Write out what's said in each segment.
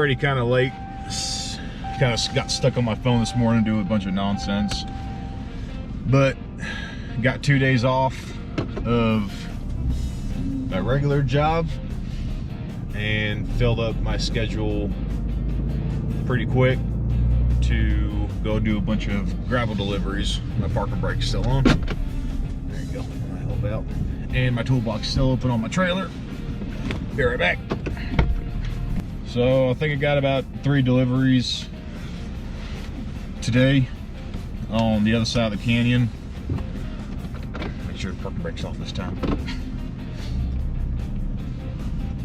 already kind of late. Kind of got stuck on my phone this morning doing a bunch of nonsense. But got 2 days off of my regular job and filled up my schedule pretty quick to go do a bunch of gravel deliveries. My parking brake's still on. There you go. I help out. And my toolbox still open on my trailer. Be right back. So I think I got about 3 deliveries today on the other side of the canyon. Make sure the parking brake's off this time.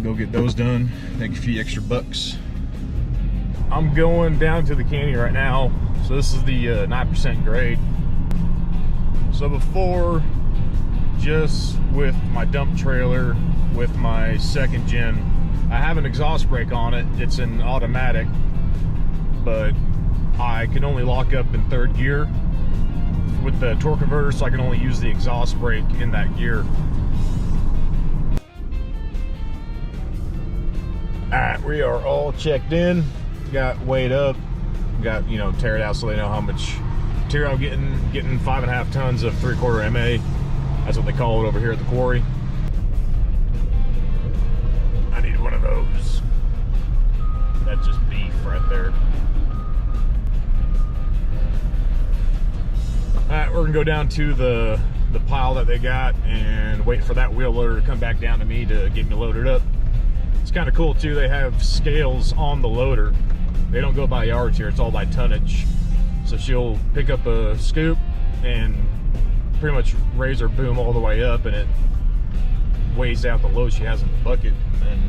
Go get those done, make a few extra bucks. I'm going down to the canyon right now. So this is the 9% grade. So before, just with my dump trailer, with my second gen, I have an exhaust brake on it. It's an automatic, but I can only lock up in 3rd gear with the torque converter, so I can only use the exhaust brake in that gear. Alright, we are all checked in, got weighed up, got, you know, tear it out so they know how much material I'm getting 5.5 tons of 3/4 MA. That's what they call it over here at the quarry. I need one of those. That's just beef right there. Alright, we're gonna go down to the pile that they got and wait for that wheel loader to come back down to me to get me loaded up. It's kind of cool too, they have scales on the loader. They don't go by yards here, it's all by tonnage. So she'll pick up a scoop and pretty much raise her boom all the way up, and it weighs out the load she has in the bucket. And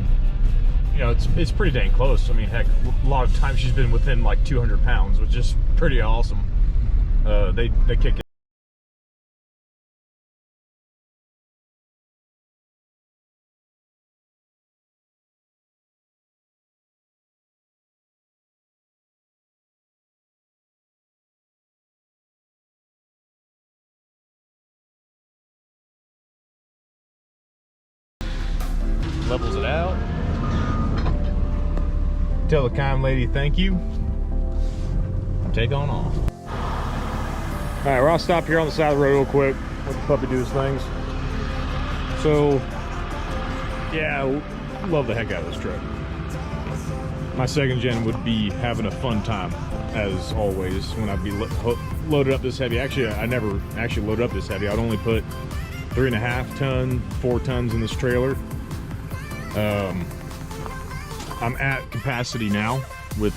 you know, it's pretty dang close. I mean, heck, a lot of times she's been within like 200 pounds, which is pretty awesome. They kick it. Levels it out. Tell the kind lady thank you. Take on off. All right, well, I'll stop here on the side of the road real quick. Let the puppy do his things. So, yeah, love the heck out of this truck. My second gen would be having a fun time, as always, when I'd be loaded up this heavy. Actually, I never actually loaded up this heavy. I'd only put 3.5 ton, 4 tons in this trailer. I'm at capacity now with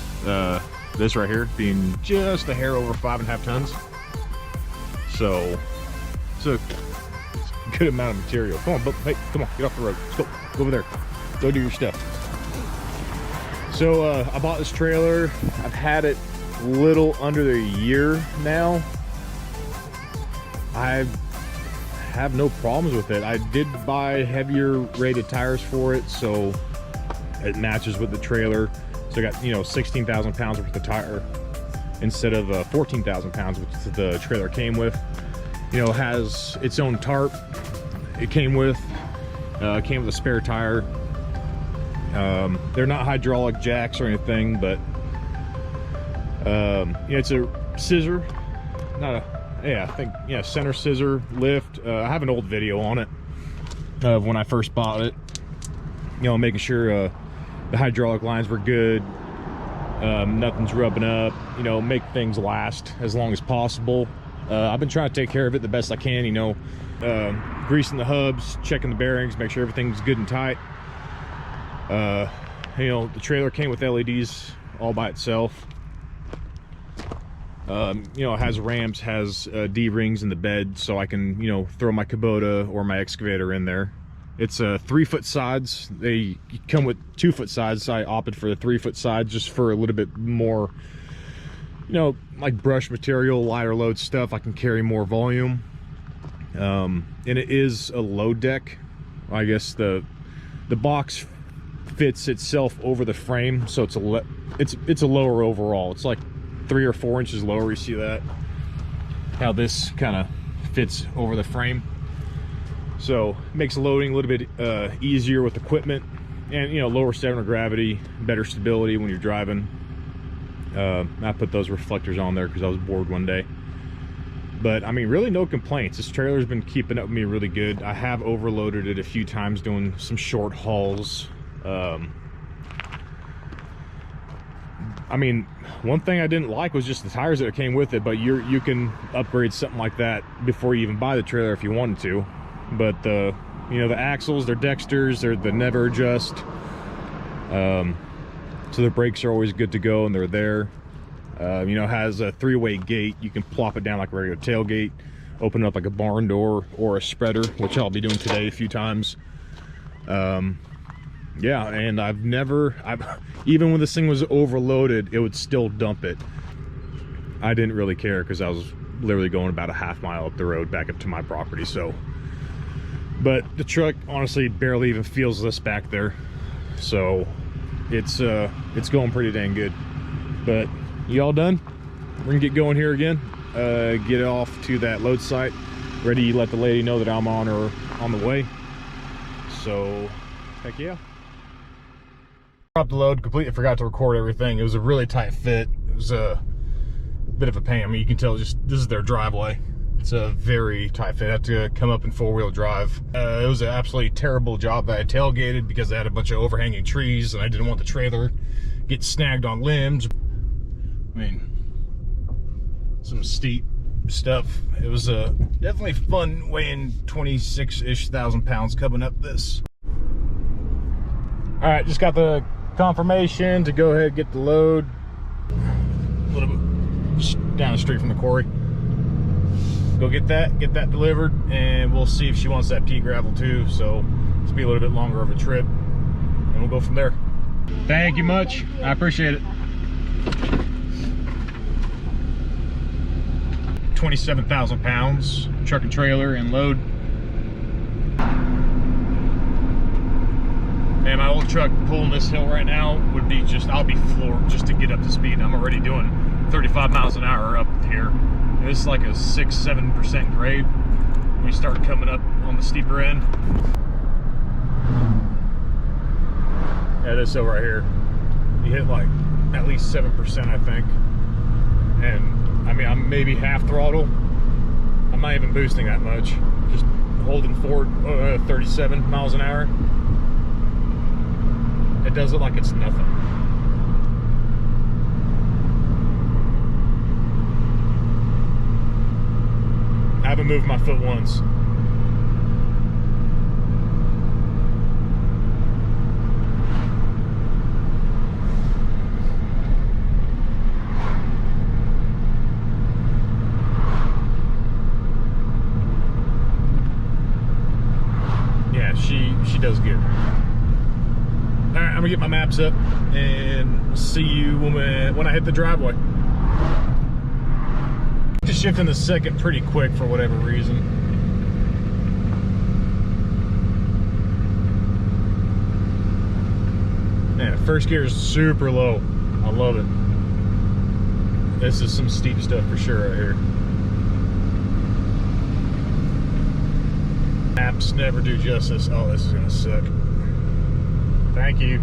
this right here being just a hair over 5.5 tons. So it's a good amount of material. Come on, but hey, come on, get off the road. Let's go. Go over there. Go do your stuff. So I bought this trailer. I've had it a little under a year now. I have no problems with it. I did buy heavier rated tires for it, so it matches with the trailer. So I got, you know, 16,000 pounds worth of tire instead of 14,000 pounds, which the trailer came with. You know, it has its own tarp. It came with a spare tire. They're not hydraulic jacks or anything, but yeah, it's a scissor, not a, yeah, I think, yeah, center scissor lift. I have an old video on it of when I first bought it, you know, making sure the hydraulic lines were good, nothing's rubbing up, you know, make things last as long as possible. I've been trying to take care of it the best I can, you know, greasing the hubs, checking the bearings, make sure everything's good and tight. You know, the trailer came with LEDs all by itself. You know, it has ramps, has D-rings in the bed, so I can, you know, throw my Kubota or my excavator in there. It's 3-foot sides. They come with 2-foot sides, so I opted for the 3-foot sides just for a little bit more, you know, like brush material, lighter load stuff. I can carry more volume. And it is a low deck. I guess the box fits itself over the frame, so it's a lower overall. It's like 3 or 4 inches lower. You see that? How this kind of fits over the frame. So it makes loading a little bit easier with equipment. And you know, lower center of gravity, better stability when you're driving. I put those reflectors on there because I was bored one day. But I mean, really no complaints. This trailer's been keeping up with me really good. I have overloaded it a few times doing some short hauls. I mean, one thing I didn't like was just the tires that came with it, but you can upgrade something like that before you even buy the trailer if you wanted to. But you know, the axles, they're Dexters, they never adjust. So the brakes are always good to go and they're there. You know, has a 3-way gate. You can plop it down like a regular tailgate, open it up like a barn door or a spreader, which I'll be doing today a few times. Yeah, and even when this thing was overloaded, it would still dump it. I didn't really care because I was literally going about a half mile up the road back up to my property. So, but the truck honestly barely even feels this back there. So it's going pretty dang good. But you all done? We're gonna get going here again. Get off to that load site, ready to let the lady know that I'm on the way. So heck yeah. Dropped the load, completely forgot to record everything. It was a really tight fit. It was a bit of a pain. I mean, you can tell just this is their driveway. It's a very tight fit. I had to come up in 4-wheel drive. It was an absolutely terrible job that I tailgated because I had a bunch of overhanging trees and I didn't want the trailer get snagged on limbs. I mean, some steep stuff. It was definitely fun weighing 26-ish thousand pounds coming up this. All right, just got the confirmation to go ahead and get the load a little bit down the street from the quarry. Go get that delivered, and we'll see if she wants that pea gravel too. So it's be a little bit longer of a trip, and we'll go from there. Thank you much. I appreciate it. 27,000 pounds, truck and trailer and load. And my old truck pulling this hill right now would be I'll be floored just to get up to speed. I'm already doing 35 miles an hour up here. And this is like a 6-7% grade when you start coming up on the steeper end. Yeah, this hill right here, you hit like at least 7%, I think. And I mean, I'm maybe half throttle. I'm not even boosting that much. Just holding forward 37 miles an hour. It does it like it's nothing. I haven't moved my foot once. Yeah, she does good. All right, I'm gonna get my maps up and see you when I hit the driveway. Just shifting the second pretty quick for whatever reason. Man, first gear is super low. I love it. This is some steep stuff for sure right here. Maps never do justice. Oh, this is gonna suck. Thank you.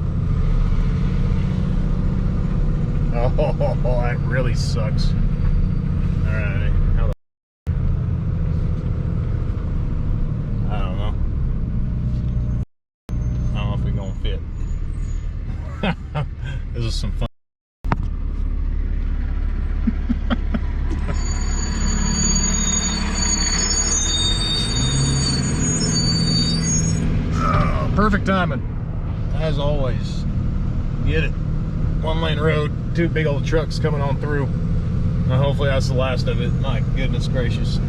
Oh, that really sucks. All right. I don't know if we're gonna fit. This is some fun. Oh, perfect timing. As always, get it. 1-lane road, 2 big old trucks coming on through. Hopefully that's the last of it. My goodness gracious.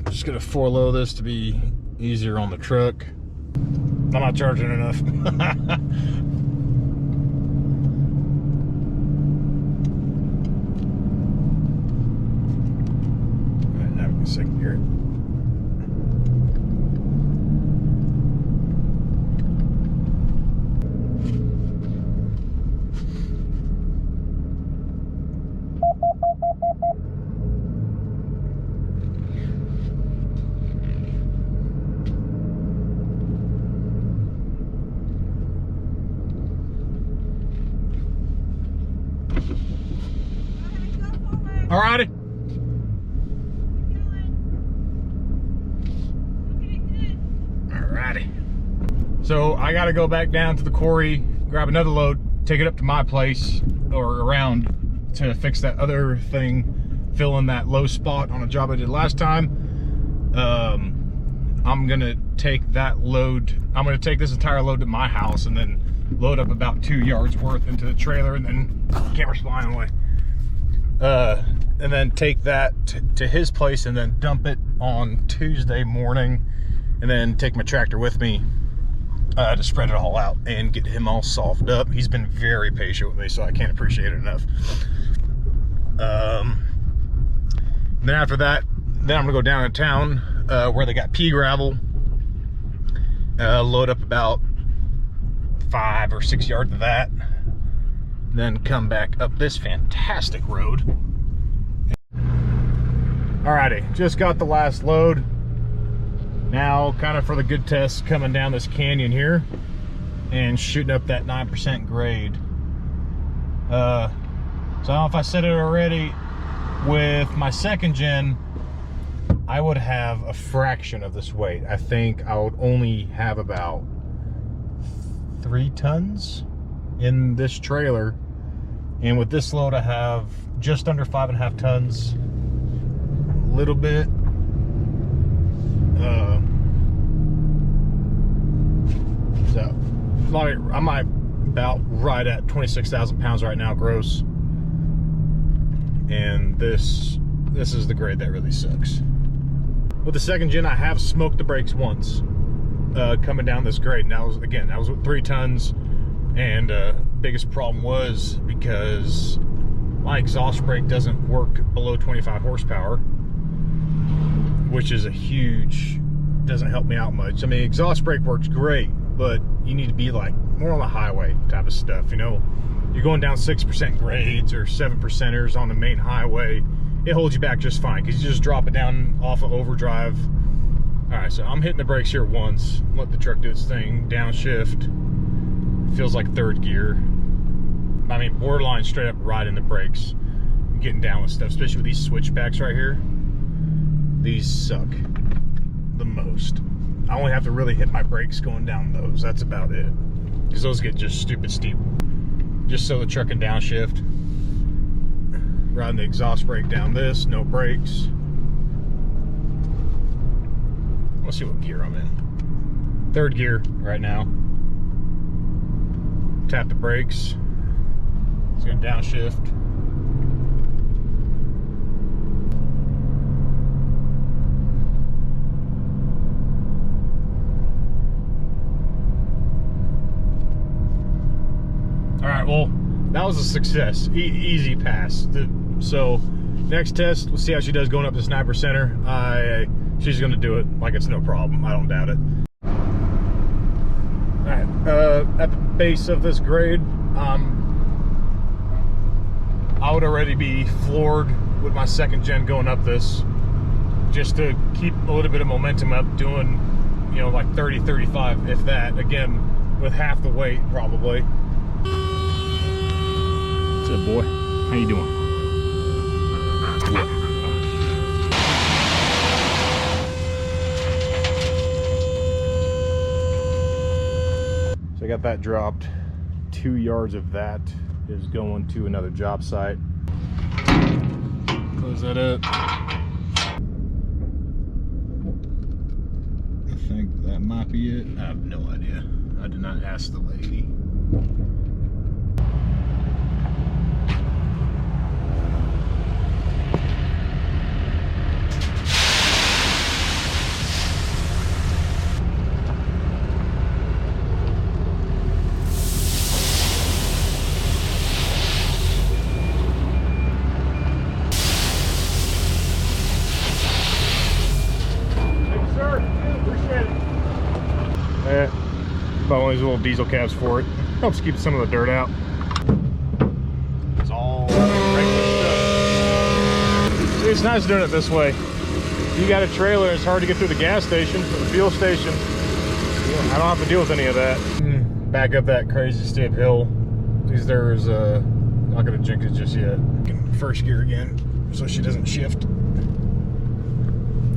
Just gonna forload this to be easier on the truck. I'm not charging enough. Alright, now we can second gear it. Alrighty. Alrighty. So I gotta go back down to the quarry, grab another load, take it up to my place or around to fix that other thing, fill in that low spot on a job I did last time. I'm gonna take that load, I'm gonna take this entire load to my house and then load up about 2 yards worth into the trailer, and then camera's flying away. And then take that to his place and then dump it on Tuesday morning, and then take my tractor with me to spread it all out and get him all softened up. He's been very patient with me, so I can't appreciate it enough. Then after that, then I'm gonna go down to town where they got pea gravel, load up about 5 or 6 yards of that, then come back up this fantastic road. Alrighty, just got the last load. Now, kind of for the good test, coming down this canyon here and shooting up that 9% grade. So I don't know if I said it already, with my second gen, I would have a fraction of this weight. I think I would only have about 3 tons in this trailer. And with this load, I have just under 5.5 tons. A little bit. So I'm about right at 26,000 pounds right now, gross. And this is the grade that really sucks. With the second gen, I have smoked the brakes once coming down this grade. And that was with 3 tons. And biggest problem was because my exhaust brake doesn't work below 25 horsepower, which is doesn't help me out much. I mean, exhaust brake works great, but you need to be like more on the highway type of stuff, you know. You're going down 6% grades or 7%ers on the main highway, it holds you back just fine because you just drop it down off of overdrive. All right, so I'm hitting the brakes here once, let the truck do its thing, downshift. Feels like 3rd gear. I mean, borderline straight up riding the brakes, getting down with stuff, especially with these switchbacks right here. These suck the most. I only have to really hit my brakes going down those. That's about it. Because those get just stupid steep. Just so the truck can downshift. Riding the exhaust brake down this, no brakes. Let's see what gear I'm in. 3rd gear right now. Tap the brakes. It's gonna downshift. All right, well, that was a success. Easy pass. So next test, we'll see how she does going up this 9%er. She's gonna do it like it's no problem. I don't doubt it. Alright, at the base of this grade, I would already be floored with my second gen going up this, just to keep a little bit of momentum up, doing, you know, like 30, 35, if that, again, with half the weight, probably. What's up, boy? How you doing? Yeah. So I got that dropped. 2 yards of that is going to another job site. Close that up. I think that might be it. I have no idea. I did not ask the lady. About one of these little diesel cabs for it. Helps keep some of the dirt out. It's all regular stuff. See, it's nice doing it this way. You got a trailer, it's hard to get through the gas station or the fuel station. I don't have to deal with any of that. Back up that crazy steep hill. Because there's not gonna jinx it just yet. First gear again. so she doesn't shift.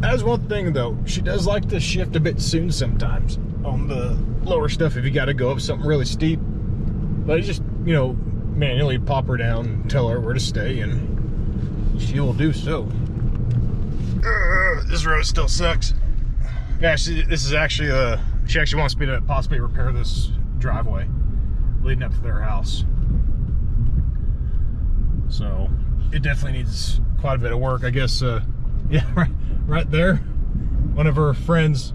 That's one thing though, she does like to shift a bit soon sometimes on the lower stuff if you got to go up something really steep. But you just, you know, manually pop her down and tell her where to stay, and she will do so. This road still sucks. Yeah, this is actually she actually wants me to possibly repair this driveway leading up to their house. So it definitely needs quite a bit of work, I guess. Yeah, right there. One of her friends,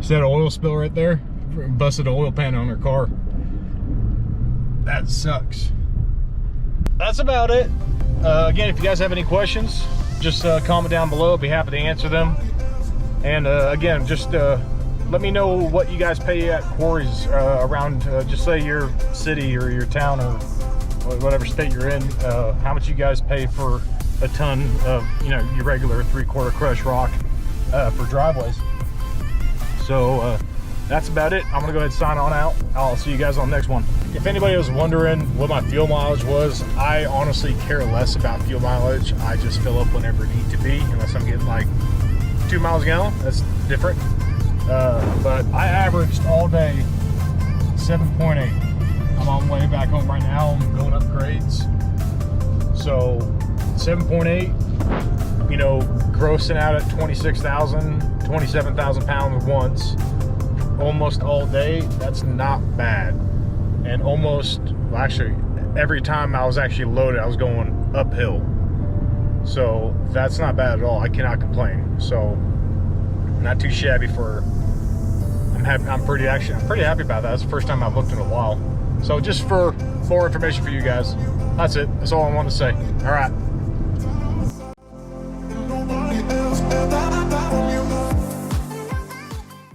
she had an oil spill right there, busted an oil pan on her car. That sucks. That's about it. Again, if you guys have any questions, just comment down below. I'll be happy to answer them. And again, just let me know what you guys pay at quarries around, just say your city or your town or whatever state you're in, how much you guys pay for a ton of, you know, your regular 3/4 crushed rock for driveways. So that's about it. I'm gonna go ahead and sign on out. I'll see you guys on the next one. If anybody was wondering what my fuel mileage was, I honestly care less about fuel mileage. I just fill up whenever it needs to be, unless I'm getting like 2 miles a gallon. That's different. But I averaged all day 7.8. I'm on my way back home right now. I'm going up grades. So 7.8, you know, grossing out at 27,000 pounds once, almost all day. That's not bad. And almost, well, actually, every time I was actually loaded, I was going uphill. So that's not bad at all. I cannot complain. So not too shabby for, I'm pretty happy about that. That's the first time I've looked in a while. So just for more information for you guys, that's it. That's all I want to say. All right.